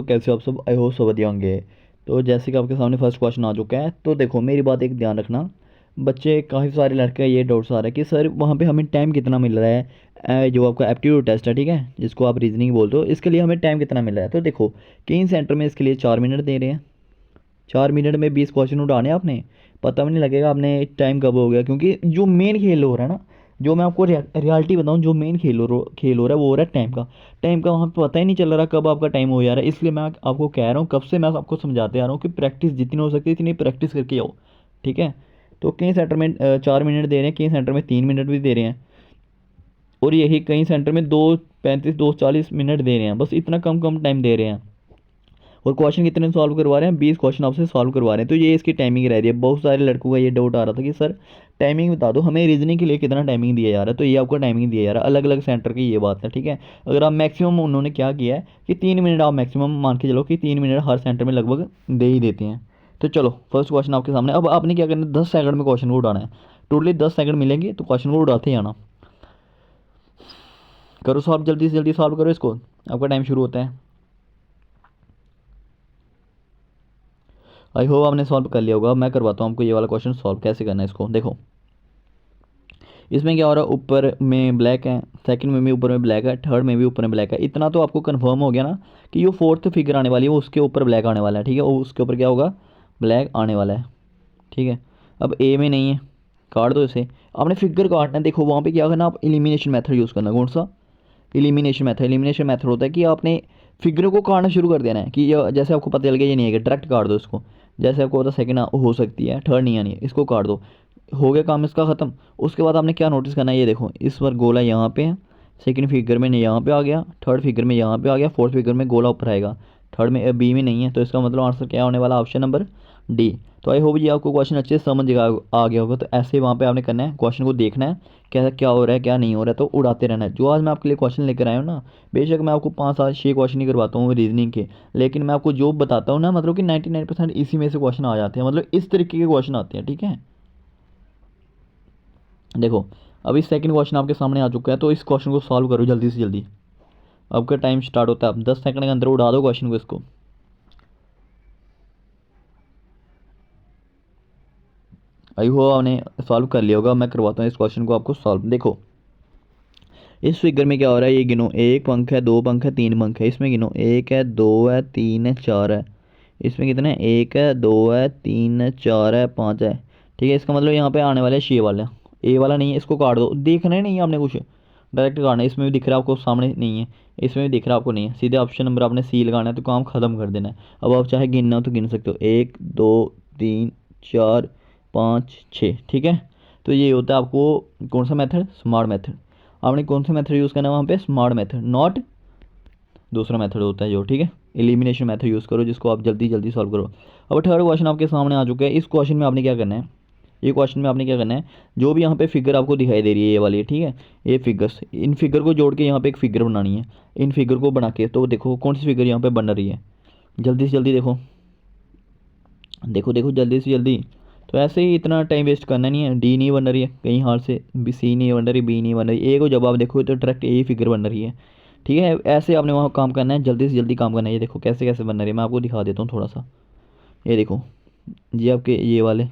कैसे हो आप सब? आई होप सब बढ़िया होंगे। तो जैसे कि आपके सामने फर्स्ट क्वेश्चन आ चुका है, तो देखो मेरी बात एक ध्यान रखना। बच्चे काफ़ी सारे लड़के ये डाउट्स आ रहा है कि सर वहाँ पे हमें टाइम कितना मिल रहा है। जो आपका एप्टीट्यूड टेस्ट है, ठीक है, जिसको आप रीजनिंग बोलते हो, इसके लिए हमें टाइम कितना मिल रहा है। तो देखो कई सेंटर में इसके लिए 4 मिनट दे रहे हैं। 4 मिनट में 20 क्वेश्चन उठाने आपने, पता भी नहीं लगेगा आपने टाइम कब हो गया। क्योंकि जो मेन खेल हो रहा है ना, जो मैं आपको रियलिटी बताऊं, जो मेन खेल हो रहा है वो हो रहा है टाइम का। टाइम का वहाँ पे पता ही नहीं चल रहा कब आपका टाइम हो जा रहा है। इसलिए मैं आपको कह रहा हूँ, कब से मैं आपको समझाते आ रहा हूँ कि प्रैक्टिस जितनी हो सकती है इतनी प्रैक्टिस करके आओ, ठीक है। तो कई सेंटर में 4 मिनट दे रहे हैं, कई सेंटर में 3 मिनट भी दे रहे हैं, और यही कई सेंटर में 2:35 2:40 दे रहे हैं। बस इतना कम कम टाइम दे रहे हैं। और क्वेश्चन कितने सॉल्व करवा रहे हैं? 20 क्वेश्चन आपसे सॉल्व करवा रहे हैं। तो ये इसकी टाइमिंग रह रही है। बहुत सारे लड़कों का ये डाउट आ रहा था कि सर टाइमिंग बता दो हमें, रीजनिंग के लिए कितना टाइमिंग दिया जा रहा है। तो ये आपको टाइमिंग दिया जा रहा है, अलग अलग सेंटर की ये बात है, ठीक है। अगर आप मैक्सिमम, उन्होंने क्या किया है कि 3 मिनट आप मैक्सिमम मान के चलो कि 3 मिनट हर सेंटर में लगभग दे ही देते हैं। तो चलो फर्स्ट क्वेश्चन आपके सामने। अब आपने क्या करना है, 10 सेकंड में क्वेश्चन को उड़ाना है। टोटली 10 सेकंड मिलेंगे, तो क्वेश्चन को उड़ाते ही आना। करो सॉल्व, जल्दी से जल्दी सॉल्व करो इसको, आपका टाइम शुरू होता है। आई होप आपने सॉल्व कर लिया होगा। मैं करवाता हूँ आपको ये वाला क्वेश्चन सॉल्व कैसे करना है। इसको देखो, इसमें क्या हो रहा है, ऊपर में ब्लैक है, सेकंड में भी ऊपर में ब्लैक है, थर्ड में भी ऊपर में ब्लैक है। इतना तो आपको कंफर्म हो गया ना कि जो फोर्थ फिगर आने वाली है वो उसके ऊपर ब्लैक आने वाला है, ठीक है। वो उसके ऊपर क्या होगा, ब्लैक आने वाला है, ठीक है। अब ए में नहीं है, काट दो इसे। आपने फिगर काटना है। देखो वहाँ पे क्या करना, आप एलिमिनेशन मेथड यूज़ करना। कौन सा? Elimination method. एलिमिनेशन मेथड होता है कि आपने फिगर को काटना शुरू कर देना है। कि ये जैसे आपको पता चल गया ये नहीं है कि डायरेक्ट काट दो इसको। जैसे आपको पता सेकंड हो सकती है, थर्ड नहीं आनी है, इसको काट दो। हो गया काम इसका ख़त्म। उसके बाद आपने क्या नोटिस करना है, ये देखो इस बार गोला यहाँ पे है, सेकंड फिगर में यहाँ पे आ गया, थर्ड फिगर में यहाँ पे आ गया, फोर्थ फिगर में गोला ऊपर आएगा, थर्ड में बी में नहीं है। तो इसका मतलब आंसर क्या होने वाला, ऑप्शन नंबर डी। तो आई होप ये आपको क्वेश्चन अच्छे से समझ आ गया होगा। तो ऐसे वहाँ पे आपने करना है, क्वेश्चन को देखना है कैसा क्या हो रहा है क्या नहीं हो रहा है, तो उड़ाते रहना है। जो आज मैं आपके लिए क्वेश्चन लेकर आया हूँ ना, बेशक मैं आपको 5 7 6 क्वेश्चन ही करवाता हूँ रीजनिंग के, लेकिन मैं आपको जो बताता हूँ ना, मतलब कि 99% इसी में से क्वेश्चन आ जाते हैं। मतलब इस तरीके के क्वेश्चन आते हैं, ठीक है। देखो अभी सेकंड क्वेश्चन आपके सामने आ चुका है, तो इस क्वेश्चन को सॉल्व करो जल्दी से जल्दी। आपका टाइम स्टार्ट होता है, आप 10 सेकंड के अंदर उड़ा दो क्वेश्चन को इसको। आई होप आपने सॉल्व कर लिया होगा। मैं करवाता हूँ इस क्वेश्चन को आपको सॉल्व। देखो इस फिगर में क्या हो रहा है, ये गिनो, एक पंख है, दो पंख है, तीन पंख है। इसमें गिनो, एक है, दो है, तीन है, चार है। इसमें कितने हैं, एक है, दो है, तीन है, चार है, पाँच है, ठीक है। इसका मतलब यहाँ पे आने वाले छः वाले, ए वाला नहीं है, इसको काट दो। देखना ही नहीं है आपने कुछ, डायरेक्ट काटना है। इसमें भी दिख रहा है आपको, सामने नहीं है, इसमें भी दिख रहा है आपको नहीं है, सीधे ऑप्शन नंबर आपने सी लगाना है, तो काम खत्म कर देना है। अब आप चाहे गिनना हो तो गिन सकते हो, एक दो तीन चार पाँच छः, ठीक है। तो ये होता है आपको कौन सा मेथड, स्मार्ट मेथड। आपने कौन सा मेथड यूज़ करना है वहाँ पे, स्मार्ट मेथड, नॉट दूसरा मेथड होता है जो, ठीक है। एलिमिनेशन मेथड यूज़ करो, जिसको आप जल्दी जल्दी सॉल्व करो। अब थर्ड क्वेश्चन आपके सामने आ चुका है। इस क्वेश्चन में आपने क्या करना है, ये क्वेश्चन में आपने क्या करना है, जो भी यहाँ पे फिगर आपको दिखाई दे रही है ये वाली, ठीक है, ये फिगर्स, इन फिगर को जोड़ के यहाँ पे एक फिगर बनानी है। इन फिगर को बना के, तो देखो कौन सी फिगर यहाँ पे बन रही है, जल्दी से जल्दी देखो, देखो देखो जल्दी से जल्दी। तो ऐसे ही इतना टाइम वेस्ट करना नहीं है। डी नहीं बन रही है कहीं हाल से, बी सी नहीं बन रही, बी नहीं बन रही, ए को जब आप देखो तो डायरेक्ट ए फिगर बन रही है, ठीक है। ऐसे आपने वहाँ काम करना है, जल्दी से जल्दी काम करना है। ये देखो कैसे कैसे बन रही है, मैं आपको दिखा देता हूँ थोड़ा सा। ये देखो, ये आपके ये वाले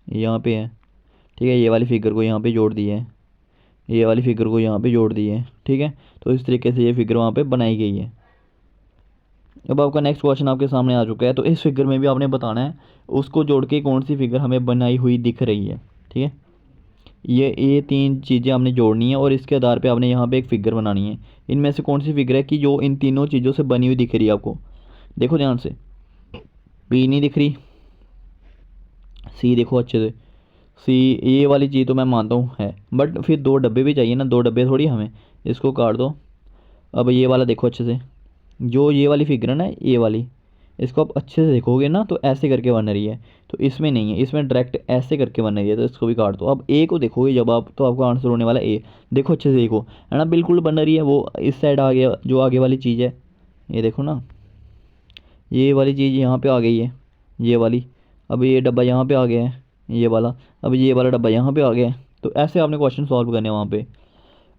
यहाँ पे है, ठीक है। ये वाली फिगर को यहाँ पे जोड़ दिए है, ये वाली फिगर को यहाँ पे जोड़ दिए है, ठीक है। तो इस तरीके से ये फिगर वहाँ पे बनाई गई है। अब आपका नेक्स्ट क्वेश्चन आपके सामने आ चुका है। तो इस फिगर में भी आपने बताना है उसको जोड़ के कौन सी फिगर हमें बनाई हुई दिख रही है, ठीक है। ये तीन चीज़ें आपने जोड़नी है और इसके आधार पे आपने यहाँ पे एक फिगर बनानी है। इनमें से कौन सी फिगर है कि जो इन तीनों चीज़ों से बनी हुई दिख रही है आपको। देखो ध्यान से, बी नहीं दिख रही, सी देखो अच्छे से, सी ये वाली चीज़ तो मैं मानता हूँ है, बट फिर दो डब्बे भी चाहिए ना, दो डब्बे थोड़ी हमें, इसको काट दो। अब ये वाला देखो अच्छे से, जो ये वाली फिगर है ना, ये वाली, इसको आप अच्छे से देखोगे ना तो ऐसे करके बन रही है। तो इसमें नहीं है, इसमें डायरेक्ट ऐसे करके बन रही है, तो इसको भी काट दो। अब ए को देखोगे जब आप, तो आपका आंसर होने वाला ए। देखो अच्छे से देखो, है ना, बिल्कुल बन रही है। वो इस साइड आ गया, जो आगे वाली चीज़ है, ये देखो ना, ये वाली चीज़ यहाँ पे आ गई है, ये वाली। अब ये डब्बा यहाँ पे आ गया है, ये वाला। अब ये वाला डब्बा यहाँ पे आ गया है। तो ऐसे आपने क्वेश्चन सॉल्व करने हैं वहाँ पे।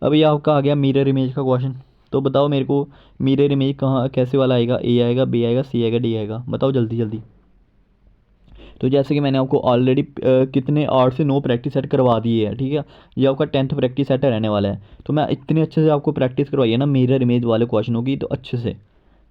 अब ये आपका आ गया मिरर इमेज का क्वेश्चन, तो बताओ मेरे को मिरर इमेज कहाँ कैसे वाला आएगा, ए आएगा, बी आएगा, सी आएगा, डी आएगा, बताओ जल्दी जल्दी। तो जैसे कि मैंने आपको ऑलरेडी कितने 8 से 9 प्रैक्टिस सेट करवा दिए है, ठीक है। ये आपका 10th प्रैक्टिस सेट रहने वाला है। तो मैं इतने अच्छे से आपको प्रैक्टिस करवाई है ना मिरर इमेज वाले क्वेश्चन होगी, तो अच्छे से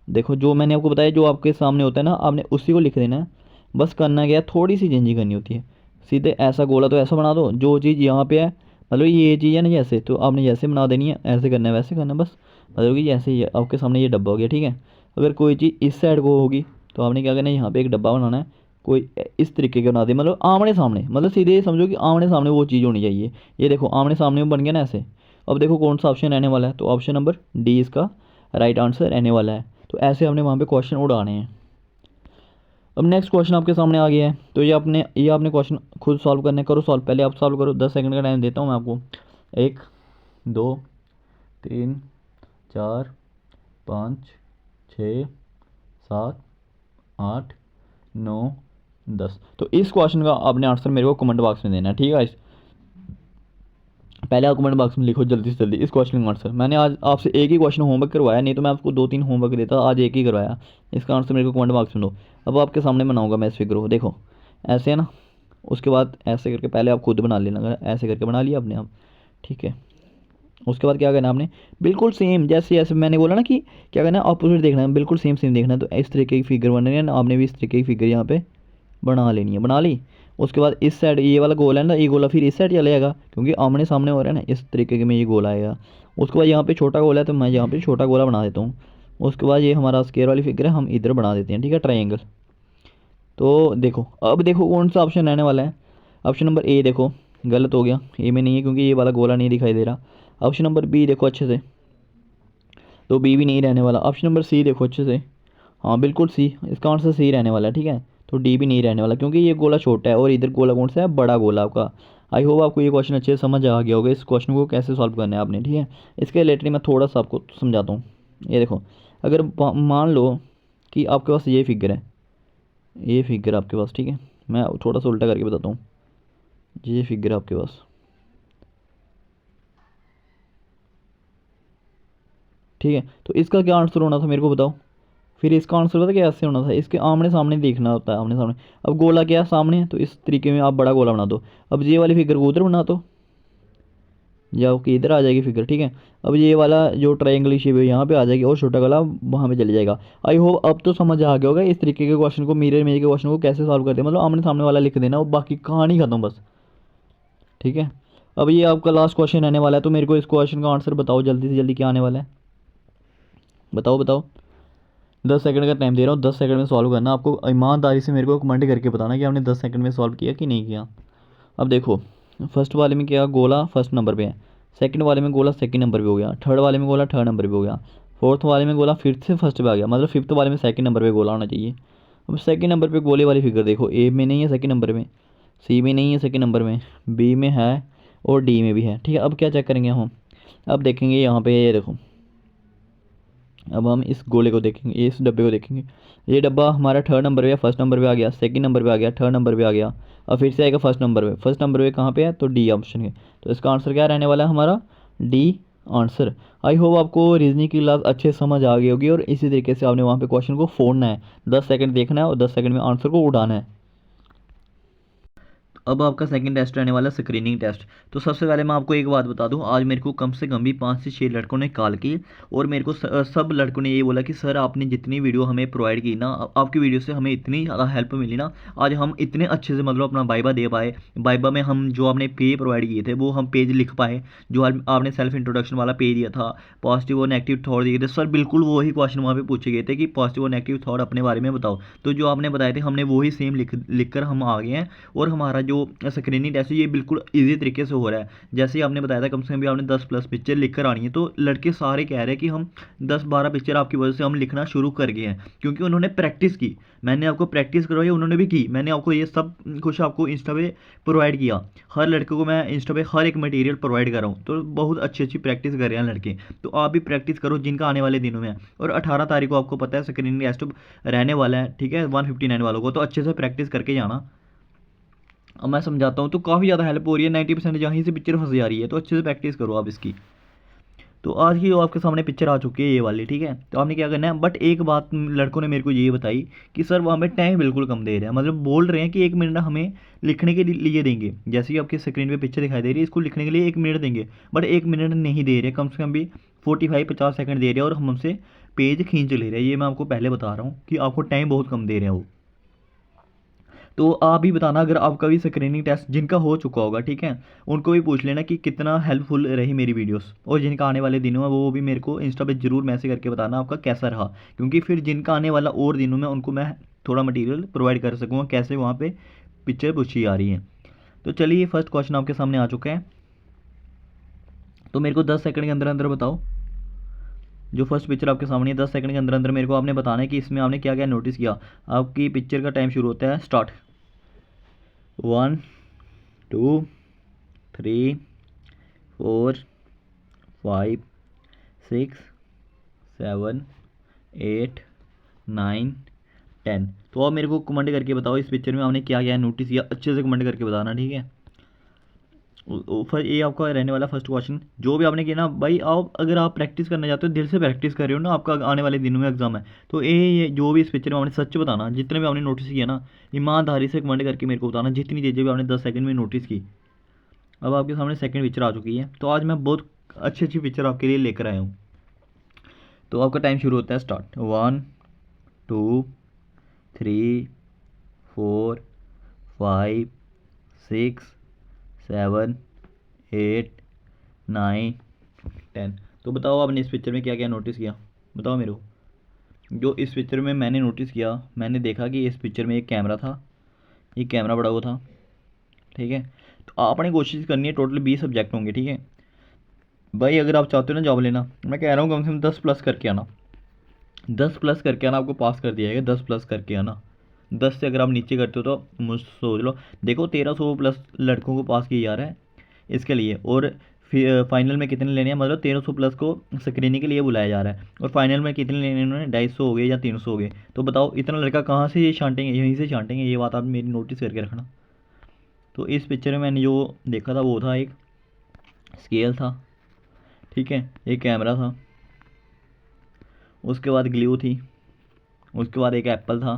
देखो जो मैंने आपको बताया, जो आपके सामने होता है ना आपने उसी को लिख देना है। बस करना क्या है, थोड़ी सी चेंजिंग करनी होती है। सीधे ऐसा गोला तो ऐसा बना दो, जो चीज़ यहाँ पे है मतलब ये चीज़ है ना जैसे, तो आपने जैसे बना देनी है, ऐसे करना है वैसे करना है बस। मतलब कि जैसे ही आपके सामने ये डब्बा हो गया, ठीक है। अगर कोई चीज़ इस साइड को होगी तो आपने क्या करना है, यहाँ पे एक डब्बा बनाना है, कोई इस तरीके का बना दे, मतलब आमने सामने, मतलब सीधे समझो कि आमने सामने वो चीज़ होनी चाहिए। ये देखो आमने सामने बन गया ना ऐसे। अब देखो कौन सा ऑप्शन रहने वाला है, तो ऑप्शन नंबर डी इसका राइट आंसर रहने वाला है। तो ऐसे हमने वहाँ पे क्वेश्चन उड़ाने हैं। अब नेक्स्ट क्वेश्चन आपके सामने आ गया है, तो ये आपने क्वेश्चन खुद सॉल्व करने, करो सॉल्व, पहले आप सॉल्व करो। 10 सेकंड का टाइम देता हूँ मैं आपको। 1 2 3 4 5 6 7 8 9 10। तो इस क्वेश्चन का आपने आंसर मेरे को कमेंट बॉक्स में देना है, ठीक है गाइस। पहले आप कमेंट बॉक्स में लिखो जल्दी से जल्दी इस क्वेश्चन का आंसर। मैंने आज आपसे एक ही क्वेश्चन होमवर्क करवाया, नहीं तो मैं आपको 2-3 होमवर्क देता, आज एक ही करवाया। इसका आंसर मेरे को कमेंट बॉक्स में दो। अब आपके सामने बनाऊंगा मैं इस फिगर को, देखो ऐसे है ना। उसके बाद ऐसे करके पहले आप खुद बना लेना, अगर ऐसे करके बना लिया आपने आप, ठीक है। उसके बाद क्या करना है आपने, बिल्कुल सेम जैसे जैसे मैंने बोला ना कि क्या करना है, ऑपोजिट देखना है, बिल्कुल सेम सेम देखना है। तो इस तरीके की फिगर बननी है ना, आपने भी इस तरीके की फिगर यहाँ पे बना लेनी है, बना ली। उसके बाद इस साइड ये वाला गोला है ना, ये गोला फिर इस साइड चले जाएगा, क्योंकि आमने सामने हो रहा है ना, इस तरीके के में ये गोला आएगा। उसके बाद यहाँ पे छोटा गोला है, तो मैं यहाँ पे छोटा गोला बना देता हूँ। उसके बाद ये हमारा स्क्वायर वाली फिगर है, हम इधर बना देते हैं, ठीक है, ट्रायंगल। तो देखो अब देखो कौन सा ऑप्शन रहने वाला है। ऑप्शन नंबर ए देखो गलत हो गया, ए में नहीं है क्योंकि ये वाला गोला नहीं दिखाई दे रहा। ऑप्शन नंबर बी देखो अच्छे से, तो बी भी नहीं रहने वाला। ऑप्शन नंबर सी देखो अच्छे से, हाँ बिल्कुल सी, इसका आंसर सी रहने वाला है, ठीक है। तो डी भी नहीं रहने वाला, क्योंकि ये गोला छोटा है और इधर गोला कौन सा है, बड़ा गोला आपका। आई होप आपको ये क्वेश्चन अच्छे से समझ आ गया होगा, इस क्वेश्चन को कैसे सॉल्व करना है आपने, ठीक है। इसके रिलेटेड मैं थोड़ा सा आपको समझाता हूँ। ये देखो, अगर मान लो कि आपके पास ये फिगर है, ये फिगर आपके पास, ठीक है। मैं थोड़ा सा उल्टा करके बताता हूँ। ये फिगर आपके पास, ठीक है। तो इसका क्या आंसर होना था मेरे को बताओ। फिर इसका आंसर पता क्या ऐसे होना था, इसके आमने सामने देखना होता है, आमने सामने। अब गोला क्या है, सामने है, तो इस तरीके में आप बड़ा गोला बना दो। अब ये वाली फिगर को उधर बना दो, जाओ कि इधर आ जाएगी फिगर, ठीक है। अब ये वाला जो ट्रायंगल शेप है यहाँ पे आ जाएगी, और छोटा गोला वहाँ पे चले जाएगा। आई होप अब तो समझ आ गया होगा इस तरीके के क्वेश्चन को, मिरर इमेज के क्वेश्चन को कैसे सॉल्व करते हैं, मतलब आमने सामने वाला लिख देना और बाकी कहानी खत्म बस, ठीक है। अब ये आपका लास्ट क्वेश्चन रहने वाला है, तो मेरे को इस क्वेश्चन का आंसर बताओ जल्दी से जल्दी क्या आने वाला है, बताओ बताओ। 10 सेकंड का टाइम दे रहा हूँ, 10 सेकंड में सॉल्व करना। आपको ईमानदारी से मेरे को कमेंट करके बताना कि आपने 10 सेकंड में सॉल्व किया कि नहीं किया। अब देखो, फर्स्ट वाले में क्या, गोला फर्स्ट नंबर पे है। सेकंड वाले में गोला सेकंड नंबर पे हो गया। थर्ड वाले में गोला थर्ड नंबर पे हो गया। फोर्थ वाले में गोला फिर से फर्स्ट पे आ गया, मतलब फिफ्थ वाले में सेकंड नंबर पे गोला होना चाहिए। अब सेकंड नंबर पे गोले वाली फिगर देखो, ए में नहीं है सेकंड नंबर में, सी में नहीं है सेकंड नंबर में, बी में है और डी में भी है, ठीक है। अब क्या चेक करेंगे हम, अब देखेंगे यहाँ पे, ये देखो अब हम इस गोले को देखेंगे, इस डब्बे को देखेंगे। ये डब्बा हमारा थर्ड नंबर पे या फर्स्ट नंबर पे आ गया, सेकंड नंबर पे आ गया, थर्ड नंबर पे आ गया, और फिर से आएगा फर्स्ट नंबर पे। फर्स्ट नंबर पे कहाँ पे है, तो डी ऑप्शन है। तो इसका आंसर क्या रहने वाला है हमारा, डी आंसर। आई होप आपको रीजनिंग की क्लास अच्छे से समझ आ गई होगी, और इसी तरीके से आपने वहाँ पे क्वेश्चन को फोड़ना है। 10 सेकंड देखना है और 10 सेकंड में आंसर को उड़ाना है। अब आपका सेकंड टेस्ट रहने वाला है स्क्रीनिंग टेस्ट। तो सबसे पहले मैं आपको एक बात बता दूं, आज मेरे को कम से कम भी 5 से 6 लड़कों ने कॉल की, और मेरे को सब लड़कों ने ये बोला कि सर आपने जितनी वीडियो हमें प्रोवाइड की ना, आपकी वीडियो से हमें इतनी ज़्यादा हेल्प मिली ना, आज हम इतने अच्छे से मतलब अपना वाइवा दे पाए। वाइवा में हम जो आपने पेज प्रोवाइड किए थे वो हम पेज लिख पाए, जो आपने सेल्फ इंट्रोडक्शन वाला पेज दिया था, पॉजिटिव और नेगेटिव थॉट दिए थे सर, बिल्कुल वही क्वेश्चन वहाँ पे पूछे गए थे कि पॉजिटिव और नेगेटिव थॉट अपने बारे में बताओ। तो जो आपने बताए थे हमने वही सेम लिख कर हम आ गए हैं, और हमारा जो स्क्रीनिंग टेस्ट है ये बिल्कुल इजी तरीके से हो रहा है। जैसे ही आपने बताया था कम से कम भी आपने 10+ पिक्चर लिख कर आनी है, तो लड़के सारे कह रहे हैं कि हम 10-12 पिक्चर आपकी वजह से हम लिखना शुरू कर गए हैं, क्योंकि उन्होंने प्रैक्टिस की। मैंने आपको प्रैक्टिस करवाई, उन्होंने भी की। मैंने आपको ये सब कुछ आपको इंस्टा पे प्रोवाइड किया, हर लड़के को मैं इंस्टा पे हर एक मटेरियल प्रोवाइड कर रहा हूँ, तो बहुत अच्छी अच्छी प्रैक्टिस कर रहे हैं लड़के। तो आप भी प्रैक्टिस करो जिनका आने वाले दिनों में है। और 18 तारीख को आपको पता है स्क्रीनिंग टेस्ट रहने वाला है, ठीक है, 159 वालों को, तो अच्छे से प्रैक्टिस करके जाना। अब मैं समझाता हूँ, तो काफ़ी ज़्यादा हेल्प हो रही है। 90% जहाँ से पिक्चर फंस जा रही है, तो अच्छे से प्रैक्टिस करो आप इसकी। तो आज की जो आपके सामने पिक्चर आ चुकी है ये वाली, ठीक है। तो आपने क्या करना है, बट एक बात लड़कों ने मेरे को ये बताई कि सर वहाँ पे टाइम बिल्कुल कम दे रहे हैं, मतलब बोल रहे हैं कि 1 मिनट हमें लिखने के लिए देंगे, जैसे कि आपकी स्क्रीन पे पिक्चर दिखाई दे रही है, इसको लिखने के लिए 1 मिनट देंगे, बट 1 मिनट नहीं दे रहे, कम से कम भी 45-50 सेकंड दे रहे हैं और हमसे पेज खींच ले रहे हैं। ये मैं आपको पहले बता रहा हूँ कि आपको टाइम बहुत कम दे रहे हैं वो। तो आप भी बताना अगर आपका भी स्क्रीनिंग टेस्ट जिनका हो चुका होगा, ठीक है, उनको भी पूछ लेना कि कितना हेल्पफुल रही मेरी वीडियोस, और जिनका आने वाले दिनों में वो भी मेरे को इंस्टा पे ज़रूर मैसेज करके बताना आपका कैसा रहा, क्योंकि फिर जिनका आने वाला और दिनों में उनको मैं थोड़ा मटेरियल प्रोवाइड कर सकूँगा कैसे वहाँ पे पिक्चर पूछी आ रही है। तो चलिए फर्स्ट क्वेश्चन आपके सामने आ चुका है, तो मेरे को 10 सेकंड के अंदर अंदर बताओ। जो फर्स्ट पिक्चर आपके सामने है 10 सेकंड के अंदर अंदर मेरे को आपने बताना है कि इसमें आपने क्या क्या नोटिस किया। आपकी पिक्चर का टाइम शुरू होता है, स्टार्ट। 1 2 3 4 5 6 7 8 9 10। तो आप मेरे को कमेंट करके बताओ इस पिक्चर में आपने क्या क्या नोटिस किया, अच्छे से कमेंट करके बताना, ठीक है। फिर ये आपका रहने वाला फर्स्ट क्वेश्चन, जो भी आपने किया ना भाई, आप अगर आप प्रैक्टिस करना चाहते हो, दिल से प्रैक्टिस कर रहे हो ना, आपका आने वाले दिनों में एग्जाम है, तो ये जो भी इस पिक्चर में आपने सच बताना, जितने भी आपने नोटिस किया ना, ईमानदारी से कमेंट करके मेरे को बताना, जितनी चीज़ें भी आपने 10 सेकंड में नोटिस की। अब आपके सामने सेकंड पिक्चर आ चुकी है, तो आज मैं बहुत अच्छी अच्छी पिक्चर आपके लिए लेकर आया हूँ। तो आपका टाइम शुरू होता है, स्टार्ट। 1 2 3 4 5 6 7 8 9 10। तो बताओ आपने इस पिक्चर में क्या क्या नोटिस किया, बताओ मेरे को। जो इस पिक्चर में मैंने नोटिस किया, मैंने देखा कि इस पिक्चर में एक कैमरा था, एक कैमरा पड़ा हुआ था, ठीक है। तो आपने कोशिश करनी है, टोटल 20 सब्जेक्ट होंगे, ठीक है भाई। अगर आप चाहते हो ना जॉब लेना, मैं कह रहा हूँ कम से कम 10 प्लस करके आना, 10 प्लस करके आना, आपको पास कर दिया जाएगा। 10 प्लस करके आना, 10 से अगर आप नीचे करते हो तो मुझ सोच लो, देखो 1300 प्लस लड़कों को पास किया जा रहा है इसके लिए, और फाइनल में कितने लेने हैं, मतलब 1300 प्लस को स्क्रीनिंग के लिए बुलाया जा रहा है, और फाइनल में कितने लेने हैं उन्होंने, 250 हो गए या 300 हो गए। तो बताओ इतना लड़का कहाँ से ये छांटेंगे, यहीं से छांटेंगे, ये बात आप मेरी नोटिस करके रखना। तो इस पिक्चर में मैंने जो देखा था वो था, एक स्केल था, ठीक है, एक कैमरा था, उसके बाद ग्लू थी, उसके बाद एक एप्पल था,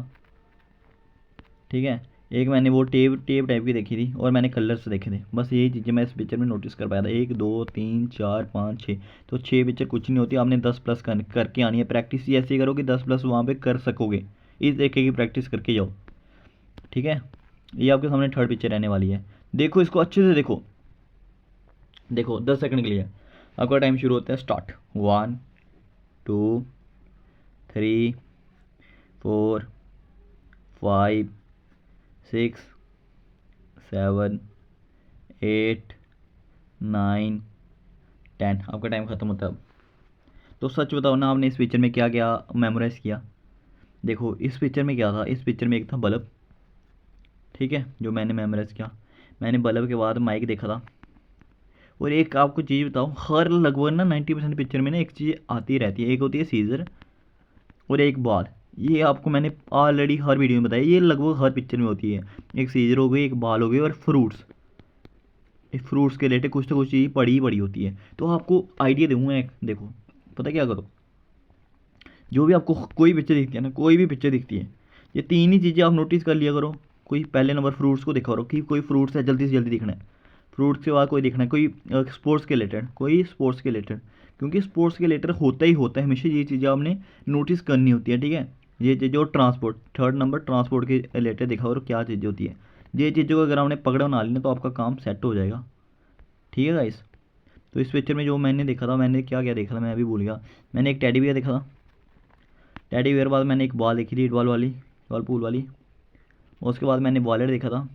ठीक है, एक मैंने वो टेप टेप टाइप की देखी थी, और मैंने कलर्स देखे थे। बस यही चीज़ें मैं इस पिक्चर में नोटिस कर पाया था। 1 2 3 4 5 6, तो 6 पिक्चर कुछ नहीं होती, आपने 10 प्लस करके आनी है। प्रैक्टिस ही ऐसी करो कि 10 प्लस वहाँ पे कर सकोगे, इस तरीके की प्रैक्टिस करके जाओ, ठीक है। ये आपके सामने थर्ड पिक्चर रहने वाली है, देखो इसको अच्छे से देखो। देखो 10 सेकंड के लिए आपका टाइम शुरू होता है, स्टार्ट। 1 2 3 4 5 6 7 8 9 10। आपका टाइम ख़त्म होता है अब। तो सच बताओ ना, आपने इस पिक्चर में क्या क्या मेमोराइज़ किया। देखो इस पिक्चर में क्या था, इस पिक्चर में एक था बल्ब, ठीक है, जो मैंने मेमोराइज़ किया। मैंने बल्ब के बाद माइक देखा था, और एक आपको चीज़ बताऊँ, हर लगभग ना 90% पिक्चर में ना एक चीज़ आती रहती है, एक होती है सीज़र और एक बाल। ये आपको मैंने ऑलरेडी हर वीडियो में बताया, ये लगभग हर पिक्चर में होती है। एक सीज़र हो गई, एक बाल हो गई, और फ्रूट्स, इस फ्रूट्स के रिलेटेड कुछ तो कुछ चीज़ पड़ी ही पड़ी होती है। तो आपको आइडिया दूंगा एक, देखो पता क्या करो, जो भी आपको कोई पिक्चर दिखती है ना, कोई भी पिक्चर दिखती है, ये तीन ही चीज़ें आप नोटिस कर लिया करो। कोई पहले नंबर फ्रूट्स को देखा करो कि कोई फ्रूट्स है, जल्दी से जल्दी दिखना है। फ्रूट्स के बाद कोई दिखना है, कोई स्पोर्ट्स के रिलेटेड, कोई स्पोर्ट्स के रिलेटेड, क्योंकि स्पोर्ट्स के रिलेटेड होता ही होता है हमेशा। ये चीज़ें आपने नोटिस करनी होती है, ठीक है। ये चीज़ें, और ट्रांसपोर्ट, थर्ड नंबर ट्रांसपोर्ट के रिलेटेड देखा करो क्या चीज़ें होती है। ये चीज़ों को अगर आपने पकड़ बना ली ना, तो आपका काम सेट हो जाएगा, ठीक है गाइस। तो इस पिक्चर में जो मैंने देखा था, मैंने क्या क्या देखा था मैं अभी भूल गया। मैंने एक टेडी बियर देखा था, टेडी बियर बाद मैंने एक बॉल देखी थी, बॉल वाली, बॉल पूल वाली। उसके बाद मैंने वॉलेट देखा था,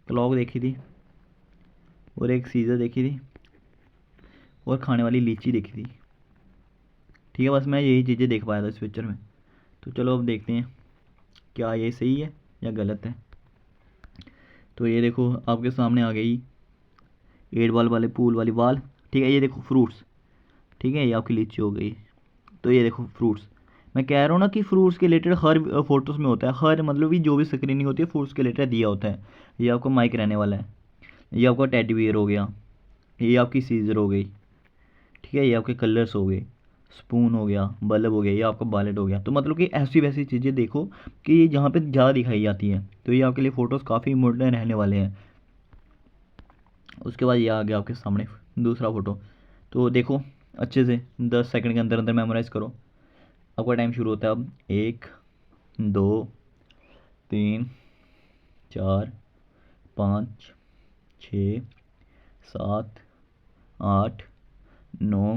क्लॉक देखी थी, और एक सीज़र देखी थी, और खाने वाली लीची देखी थी, ठीक है। बस मैं यही चीज़ें देख पाया था इस पिक्चर में। तो चलो अब देखते हैं क्या ये सही है या गलत है। तो ये देखो आपके सामने आ गई 8 बॉल वाले पूल वाली बॉल, ठीक है। ये देखो फ्रूट्स, ठीक है, ये आपकी लीची हो गई। तो ये देखो फ्रूट्स, मैं कह रहा हूँ ना कि फ्रूट्स के रिलेटेड हर फोटोज़ में होता है, हर मतलब कि जो भी स्क्रीनिंग होती है फ्रूट्स के रिलेटेड दिया होता है। ये आपका माइक रहने वाला है, ये आपका टेडी बियर हो गया, ये आपकी सीज़र हो गई, ठीक है, ये आपके कलर्स हो गए, स्पून हो गया, बल्ब हो गया, ये आपका बालेट हो गया। तो मतलब कि ऐसी वैसी चीज़ें देखो कि ये जहाँ पे ज़्यादा दिखाई जाती हैं, तो ये आपके लिए फ़ोटोज़ काफ़ी इम्पोर्टेंट रहने वाले हैं। उसके बाद ये आ गया आपके सामने दूसरा फ़ोटो। तो देखो अच्छे से 10 सेकंड के अंदर अंदर मेमोराइज़ करो। आपका टाइम शुरू होता है अब। 1 2 3 4 5 6 7 8 9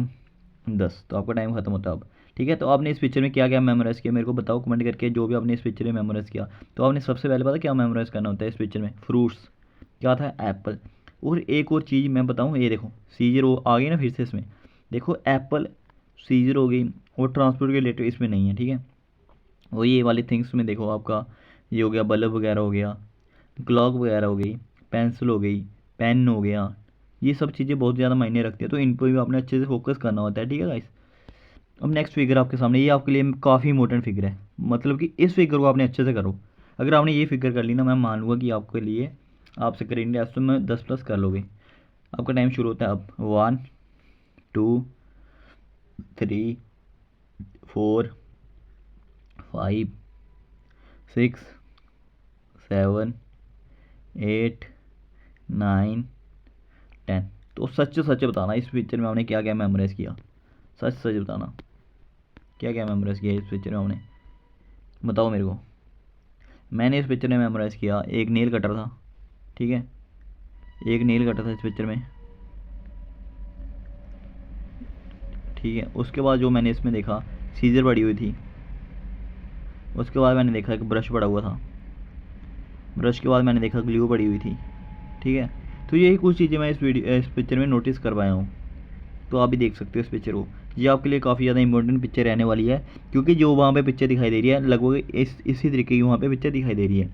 10। तो आपका टाइम ख़त्म होता है अब। ठीक है, तो आपने इस पिक्चर में क्या क्या मेमोराइज़ किया मेरे को बताओ कमेंट करके, जो भी आपने इस पिक्चर में मेमोराइज़ किया। तो आपने सबसे पहले पता क्या मेमोराइज़ करना होता है इस पिक्चर में? फ्रूट्स। क्या था? एप्पल। और एक और चीज़ मैं बताऊँ, ये देखो सीजर वो आ गई ना फिर से इसमें। देखो एप्पल, सीजर हो गई, और ट्रांसपोर्ट के रिलेटेड इसमें नहीं है। ठीक है, वो ये वाली थिंग्स में देखो आपका ये हो गया, बल्ब वगैरह हो गया, क्लॉक वगैरह हो गई, पेंसिल हो गई, पेन हो गया, ये सब चीज़ें बहुत ज़्यादा मायने रखती है। तो इन पर भी आपने अच्छे से फोकस करना होता है। ठीक है गाइस, अब नेक्स्ट फिगर आपके सामने, ये आपके लिए काफ़ी इंपॉर्टेंट फिगर है, मतलब कि इस फिगर को आपने अच्छे से करो। अगर आपने ये फिगर कर ली ना, मैं मान लूँगा कि आपके लिए आपसे करेंगे टेस्ट में 10+ कर लोगे। आपका टाइम शुरू होता है अब। 1 2 3 4 5 6 7 8 9 10। तो सच सच बताना इस पिक्चर में आपने क्या क्या मेमोराइज़ किया। सच सच बताना क्या क्या मेमोराइज़ किया इस पिक्चर में आपने, बताओ मेरे को। मैंने इस पिक्चर में मेमोराइज़ किया, एक नेल कटर था। ठीक है, एक नेल कटर था इस पिक्चर में। ठीक है, उसके बाद जो मैंने इसमें देखा, सीजर पड़ी हुई थी। उसके बाद मैंने देखा एक ब्रश पड़ा हुआ था। ब्रश के बाद मैंने देखा ग्लू पड़ी हुई थी। ठीक है, तो यही कुछ चीज़ें मैं इस पिक्चर में नोटिस कर पाया हूँ। तो आप भी देख सकते हो इस पिक्चर को। ये आपके लिए काफ़ी ज़्यादा इंपॉर्टेंट पिक्चर रहने वाली है, क्योंकि जो वहाँ पे पिक्चर दिखाई दे रही है लगभग इसी तरीके की वहाँ पे पिक्चर दिखाई दे रही है,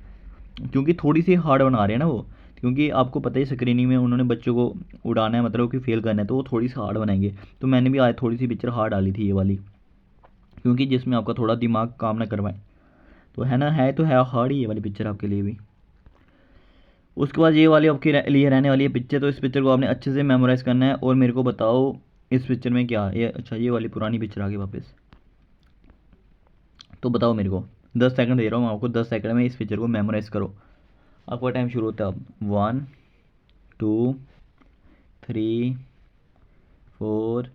क्योंकि थोड़ी सी हार्ड बना रहे हैं ना वो। क्योंकि आपको पता ही स्क्रीनिंग में उन्होंने बच्चों को उड़ाना है, मतलब कि फेल करना है, तो वो थोड़ी सी हार्ड बनाएंगे। तो मैंने भी आज थोड़ी सी पिक्चर हार्ड डाली थी ये वाली, क्योंकि जिसमें आपका थोड़ा दिमाग काम ना करवाए। तो है ना, है तो है हार्ड ही ये वाली पिक्चर आपके लिए भी। उसके बाद ये वाली आपके लिए रहने वाली है पिक्चर। तो इस पिक्चर को आपने अच्छे से मेमोराइज़ करना है, और मेरे को बताओ इस पिक्चर में क्या ये, अच्छा ये वाली पुरानी पिक्चर आ गई वापस। तो बताओ मेरे को, 10 सेकंड दे रहा हूँ आपको, 10 सेकंड में इस पिक्चर को मेमोराइज़ करो। आपका टाइम शुरू होता है अब। 1 2 3 4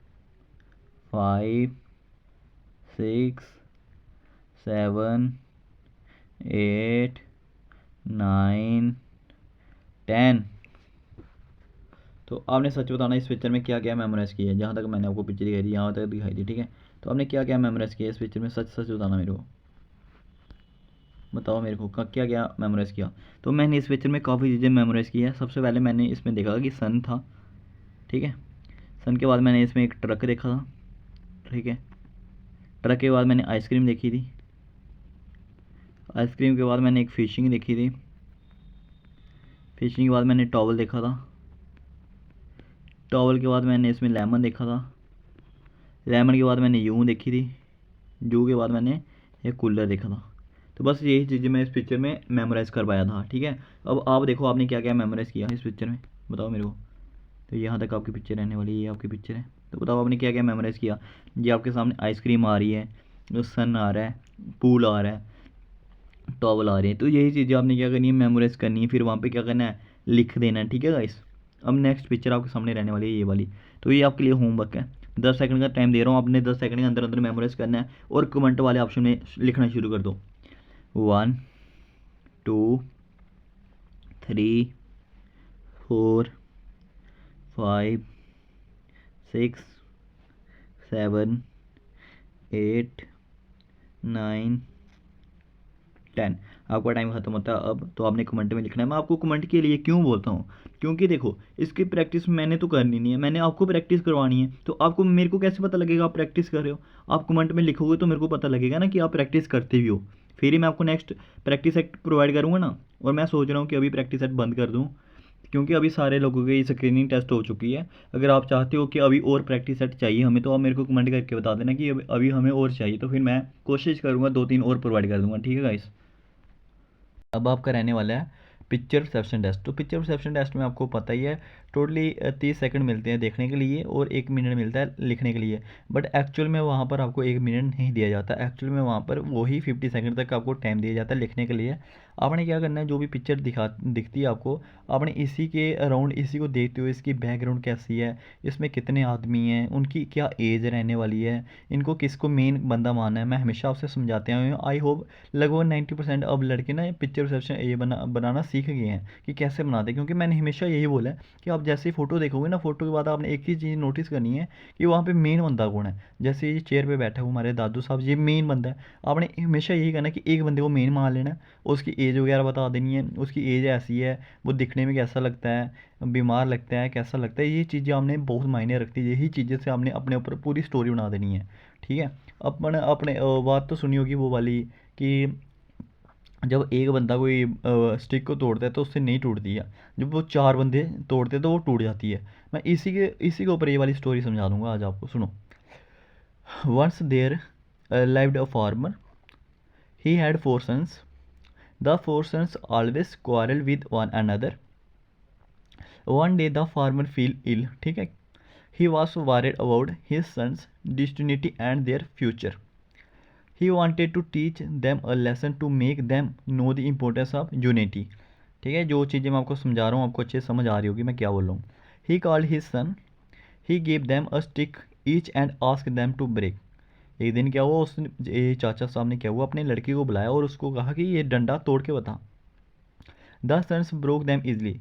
5 6 7 8 9 10। तो आपने सच बताना इस पिक्चर में क्या क्या मेमोराइज़ किया है। जहाँ तक मैंने आपको पिक्चर दिखाई दी यहाँ तक दिखाई दी। ठीक है, तो आपने क्या क्या मेमोराइज़ किया इस पिक्चर में, सच सच बताना मेरे को। बताओ मेरे को क्या क्या मेमोराइज़ किया। तो मैंने इस पिक्चर में काफ़ी चीज़ें मेमोराइज़ की है। सबसे पहले मैंने इसमें देखा कि सन था। ठीक है, सन के बाद मैंने इसमें एक ट्रक देखा था। ठीक है, ट्रक के बाद मैंने आइसक्रीम देखी थी। आइसक्रीम के बाद मैंने एक फ़िशिंग देखी थी। फ़िशिंग के बाद मैंने टॉवल देखा था। टॉवल के बाद मैंने इसमें लेमन देखा था। लेमन के बाद मैंने यूं देखी थी। जू के बाद मैंने एक कूलर देखा था। तो बस यही चीज़ें मैं इस पिक्चर में मेमोराइज़ कर पाया था। ठीक है, अब आप देखो आपने क्या क्या मेमोराइज़ किया इस पिक्चर में, बताओ मेरे को। तो यहाँ तक आपकी पिक्चर रहने वाली है, ये आपकी पिक्चर है। तो बताओ आपने क्या क्या मेमोराइज़ किया। ये आपके सामने आइसक्रीम आ रही है, जो सन आ रहा है, पूल आ रहा है, टॉवल आ रही है। तो यही चीज़ें आपने क्या करनी है, मेमोराइज़ करनी है, फिर वहाँ पे क्या करना है, लिख देना है। ठीक है गाइस, अब नेक्स्ट पिक्चर आपके सामने रहने वाली है ये वाली। तो ये आपके लिए होमवर्क है, 10 सेकंड का टाइम दे रहा हूँ, आपने 10 सेकंड के अंदर अंदर मेमोराइज़ करना है, और कमेंट वाले ऑप्शन में लिखना शुरू कर दो। 1 2 3 4 5 6 7 8 9 10। आपका टाइम ख़त्म होता है अब। तो आपने कमेंट में लिखना है। मैं आपको कमेंट के लिए क्यों बोलता हूँ, क्योंकि देखो इसकी प्रैक्टिस मैंने तो करनी नहीं है, मैंने आपको प्रैक्टिस करवानी है। तो आपको मेरे को कैसे पता लगेगा आप प्रैक्टिस कर रहे हो? आप कमेंट में लिखोगे तो मेरे को पता लगेगा ना कि आप प्रैक्टिस करते भी हो। फिर ही मैं आपको नेक्स्ट प्रैक्टिस सेट प्रोवाइड करूँगा ना। और मैं सोच रहा हूँ कि अभी प्रैक्टिस सेट बंद कर दूँ, क्योंकि अभी सारे लोगों की स्क्रीनिंग टेस्ट हो चुकी है। अगर आप चाहते हो कि अभी और प्रैक्टिस सेट चाहिए हमें, तो आप मेरे को कमेंट करके बता देना कि अभी हमें और चाहिए, तो फिर मैं कोशिश करूँगा 2-3 और प्रोवाइड कर दूँगा। ठीक है गाइस, अब आपका रहने वाला है पिक्चर परसेप्शन टेस्ट। तो पिक्चर परसेप्शन टेस्ट में आपको पता ही है, टोटली 30 सेकंड मिलते हैं देखने के लिए और 1 मिनट मिलता है लिखने के लिए। बट एक्चुअल में वहाँ पर आपको 1 मिनट नहीं दिया जाता, एक्चुअल में वहाँ पर वही 50 सेकंड तक आपको टाइम दिया जाता है लिखने के लिए। आपने क्या करना है, जो भी पिक्चर दिखती है आपको, आपने इसी के अराउंड इसी को देखते हुए इसकी बैकग्राउंड कैसी है, इसमें कितने आदमी हैं, उनकी क्या एज रहने वाली है, इनको किसको मेन बंदा मानना है, मैं हमेशा आपसे समझाते आए हूँ। आई होप लगभग 90% अब लड़के ना पिक्चर परसेप्शन ये बनाना सीख गए हैं कि कैसे बनाते हैं। क्योंकि मैंने हमेशा यही बोला है कि आप जैसे ही फ़ोटो देखोगे ना, फ़ोटो के बाद आपने एक ही चीज़ नोटिस करनी है कि वहाँ पे मेन बंदा कौन है। जैसे ये चेयर पे बैठा हुआ हमारे दादू साहब, ये मेन बंदा है। आपने हमेशा यही करना है कि एक बंदे को मेन मान लेना है, उसकी एज वगैरह बता देनी है, उसकी एज ऐसी है, वो दिखने में कैसा लगता है, बीमार लगता है, कैसा लगता है, ये चीज़ें आपने बहुत मायने रखती है। यही चीज़ें से आपने अपने ऊपर पूरी स्टोरी बना देनी है। ठीक है। अपन अपने बात तो सुनी होगी वो वाली कि जब एक बंदा कोई स्टिक को तोड़ता है तो उससे नहीं टूटती है, जब वो 4 बंदे तोड़ते हैं तो वो टूट जाती है। मैं इसी के ऊपर ये वाली स्टोरी समझा दूंगा आज आपको, सुनो। Once there lived a farmer. He had 4 sons. The 4 sons always quarrel with one another. One day the farmer fell ill. ठीक है। He was worried about his sons' destiny and their future. He wanted to teach them a lesson to make them know the importance of unity. ठीक है, जो चीज़ें मैं आपको समझा रहा हूँ आपको अच्छे से समझ आ रही होगी मैं क्या बोल रहा हूँ। He called his son. He gave them a stick each and asked them to break. एक दिन क्या हुआ, उसने ये चाचा साहब ने क्या हुआ अपने लड़की को बुलाया और उसको कहा कि ये डंडा तोड़ के बता। The sons broke them easily.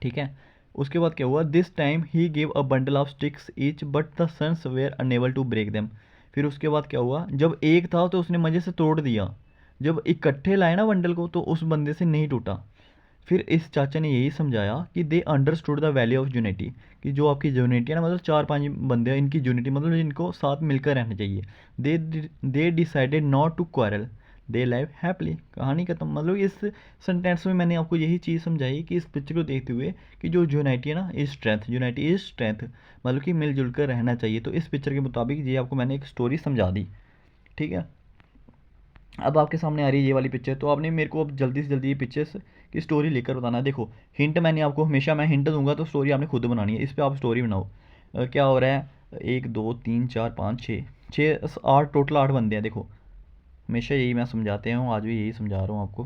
ठीक है। उसके बाद क्या हुआ, this time he gave a bundle of sticks each but the sons were unable to break them. फिर उसके बाद क्या हुआ, जब एक था तो उसने मज़े से तोड़ दिया, जब इकट्ठे लाए ना बंडल को तो उस बंदे से नहीं टूटा। फिर इस चाचा ने यही समझाया कि they understood the value of unity, कि जो आपकी यूनिटी है ना, मतलब 4-5 बंदे हैं, इनकी यूनिटी मतलब इनको साथ मिलकर रहना चाहिए। They decided not to quarrel, they live happily. कहानी खत्म। मतलब इस सेंटेंस में मैंने आपको यही चीज़ समझाई कि इस पिक्चर को देखते हुए कि जो यूनिटी है ना is strength, unity is strength, मतलब कि मिलजुल कर रहना चाहिए। तो इस पिक्चर के मुताबिक ये आपको मैंने एक स्टोरी समझा दी। ठीक है। अब आपके सामने आ रही है ये वाली पिक्चर, तो आपने मेरे को अब जल्दी से जल्दी ये पिक्चर्स की स्टोरी लेकर बताना है। देखो हिंट मैंने आपको हमेशा मैं हिंट दूंगा तो स्टोरी आपने खुद बनानी है, इस पर आप स्टोरी बनाओ। क्या हो रहा है, 1 2 3 4 5 6 6 8, टोटल 8 बंदे हैं। देखो हमेशा यही मैं समझाते हूँ, आज भी यही समझा रहा हूँ आपको।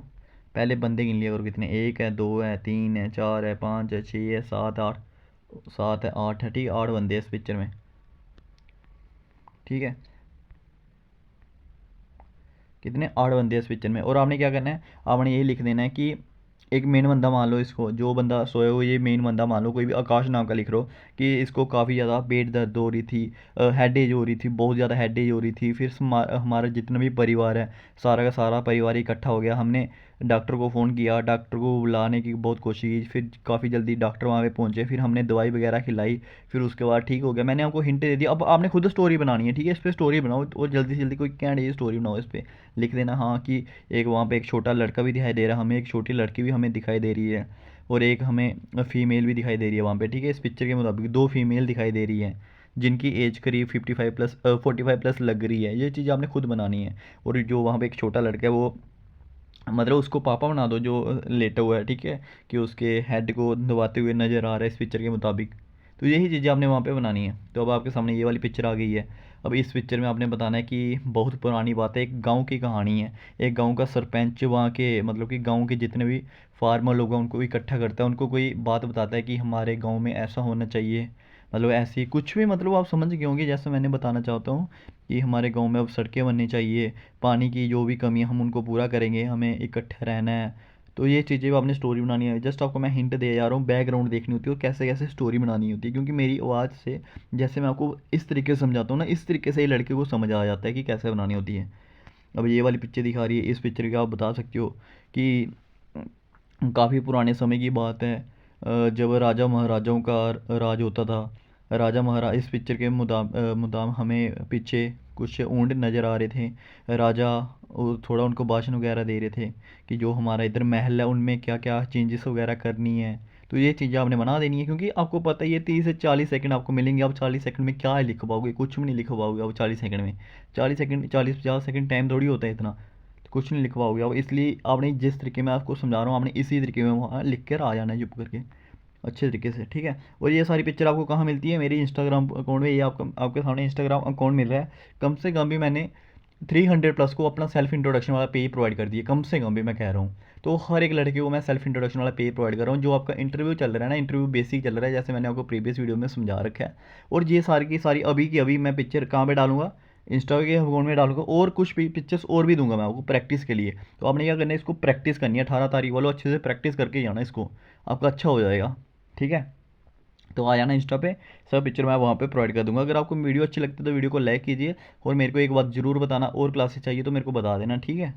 पहले बंदे गिन लिया करो कितने, 1 है, 2 है, 3 है, 4 है, 5 है, 6 है, 7 8, 7 है, 8 है। ठीक है, 8 बंदे हैं इस पिक्चर में। ठीक है, कितने, 8 बंदे हैं इस पिक्चर में। और आपने क्या करना है, आपने यही लिख देना है कि एक मेन बंदा मान लो इसको, जो बंदा सोया हो ये मेन बंदा मान लो, कोई भी आकाश नाम का लिख लो कि इसको काफ़ी ज़्यादा पेट दर्द हो रही थी, हेडेज हो रही थी, बहुत ज़्यादा हेडेज हो रही थी। फिर हमारा जितना भी परिवार है, सारा का सारा परिवार इकट्ठा हो गया, हमने डॉक्टर को फ़ोन किया, डॉक्टर को बुलाने की बहुत कोशिश की, फिर काफ़ी जल्दी डॉक्टर वहाँ पे पहुँचे, फिर हमने दवाई वगैरह खिलाई, फिर उसके बाद ठीक हो गया। मैंने आपको हिंट दे दिया, अब आपने खुद स्टोरी बनानी है। ठीक है, इस पर स्टोरी बनाओ और जल्दी से जल्दी कोई कैंड स्टोरी बनाओ, इस पर लिख देना हाँ कि एक वहाँ पे एक छोटा लड़का भी दिखाई दे रहा है हमें, एक छोटी लड़की भी हमें दिखाई दे रही है, और एक हमें फीमेल भी दिखाई दे रही है वहाँ पे। ठीक है, इस पिक्चर के मुताबिक 2 फीमेल दिखाई दे रही हैं जिनकी एज करीब 55 प्लस 45 प्लस लग रही है। ये चीज़ आपने खुद बनानी है। और जो वहाँ पे एक छोटा लड़का है वो मतलब उसको पापा बना दो जो लेटा हुआ है। ठीक है, कि उसके हेड को दबाते हुए नज़र आ रहा है इस पिक्चर के मुताबिक। तो यही चीज़ें आपने वहाँ पे बनानी है। तो अब आपके सामने ये वाली पिक्चर आ गई है। अब इस पिक्चर में आपने बताना है कि बहुत पुरानी बात है, एक गांव की कहानी है। एक गांव का सरपंच वहाँ के मतलब कि गांव के जितने भी फार्मर लोग हैं उनको इकट्ठा करता है, उनको कोई बात बताता है कि हमारे गांव में ऐसा होना चाहिए, मतलब ऐसी कुछ भी, मतलब आप समझ गए होंगे जैसे मैंने बताना चाहता हूँ कि हमारे गांव में अब सड़कें बननी चाहिए, पानी की जो भी कमी है हम उनको पूरा करेंगे, हमें इकट्ठे रहना है। तो ये चीज़ें आपने स्टोरी बनानी है। जस्ट आपको मैं हिंट दे जा रहा हूँ, बैकग्राउंड देखनी होती है और कैसे कैसे स्टोरी बनानी होती है, क्योंकि मेरी आवाज़ से जैसे मैं आपको इस तरीके से समझाता हूँ ना, इस तरीके से ही लड़के को समझ आ जाता है कि कैसे बनानी होती है। अब ये वाली पिक्चर दिखा रही है, इस पिक्चर का आप बता सकते हो कि काफ़ी पुराने समय की बात है, जब राजा महाराजाओं का राज होता था। राजा महाराज इस पिक्चर के मुदाम हमें पीछे कुछ ऊँट नज़र आ रहे थे। राजा थोड़ा उनको भाषण वगैरह दे रहे थे कि जो हमारा इधर महल है उनमें क्या क्या चेंजेस वगैरह करनी है। तो ये चीज़ें आपने बना देनी है, क्योंकि आपको पता ही है 30 से 40 सेकंड आपको मिलेंगे। आप 40 सेकंड में क्या लिख पाओगे, कुछ भी नहीं लिख पाओगे आप 40 सेकंड में। 40 सेकंड 40-50 सेकंड टाइम थोड़ी होता है इतना, तो कुछ नहीं लिख पाओगे आप। इसलिए आपने जिस तरीके में आपको समझा रहा हूँ आपने इसी तरीके में वहाँ लिख कर आ जाना है चुप करके। अच्छे तरीके से, ठीक है। और ये सारी पिक्चर आपको कहाँ मिलती है, मेरी इंस्टाग्राम अकाउंट में। ये आपके सामने इंस्टाग्राम अकाउंट मिल रहा है। कम से कम भी मैंने 300 प्लस को अपना सेल्फ इंट्रोडक्शन वाला पेज प्रोवाइड कर दिया, कम से कम भी मैं कह रहा हूँ। तो हर एक लड़के को मैं सेल्फ इंट्रोडक्शन वाला पेज प्रोवाइड कर रहा हूँ। जो आपका इंटरव्यू चल रहा है ना, इंटरव्यू बेसिक चल रहा है, जैसे मैंने आपको प्रीवियस वीडियो में समझा रखा है। और ये सारी की सारी अभी की अभी मैं पिक्चर कहाँ पे डालूंगा, इंस्टा के अकाउंट में डालूंगा। और कुछ भी पिक्चर्स और भी दूंगा मैं आपको प्रैक्टिस के लिए। तो आपने क्या करना है, इसको प्रैक्टिस करनी है। 18 तारीख वालों अच्छे से प्रैक्टिस करके जाना इसको, आपका अच्छा हो जाएगा, ठीक है। तो आ जाना इंस्टा पे, सब पिक्चर मैं वहाँ पे प्रोवाइड कर दूंगा। अगर आपको वीडियो अच्छी लगती है तो वीडियो को लाइक कीजिए, और मेरे को एक बात ज़रूर बताना, और क्लासेस चाहिए तो मेरे को बता देना, ठीक है।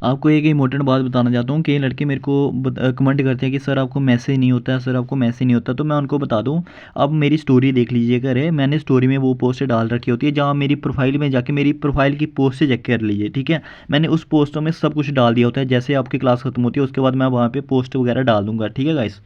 आपको एक इम्पोर्टेंट बात बताना चाहता हूँ कि लड़के मेरे को कमेंट करते हैं कि सर आपको मैसेज नहीं होता है, सर आपको मैसेज नहीं होता। तो मैं उनको बता दूँ, आप मेरी स्टोरी देख लीजिएगा। रे मैंने स्टोरी में वो पोस्ट डाल रखी होती है, जहाँ मेरी प्रोफाइल में जाके मेरी प्रोफाइल की पोस्ट से चेक कर लीजिए, ठीक है। मैंने उस पोस्टों में सब कुछ डाल दिया होता है। जैसे आपकी क्लास खत्म होती है उसके बाद मैं वहाँ पर पोस्ट वगैरह डाल दूँगा, ठीक है गाइस।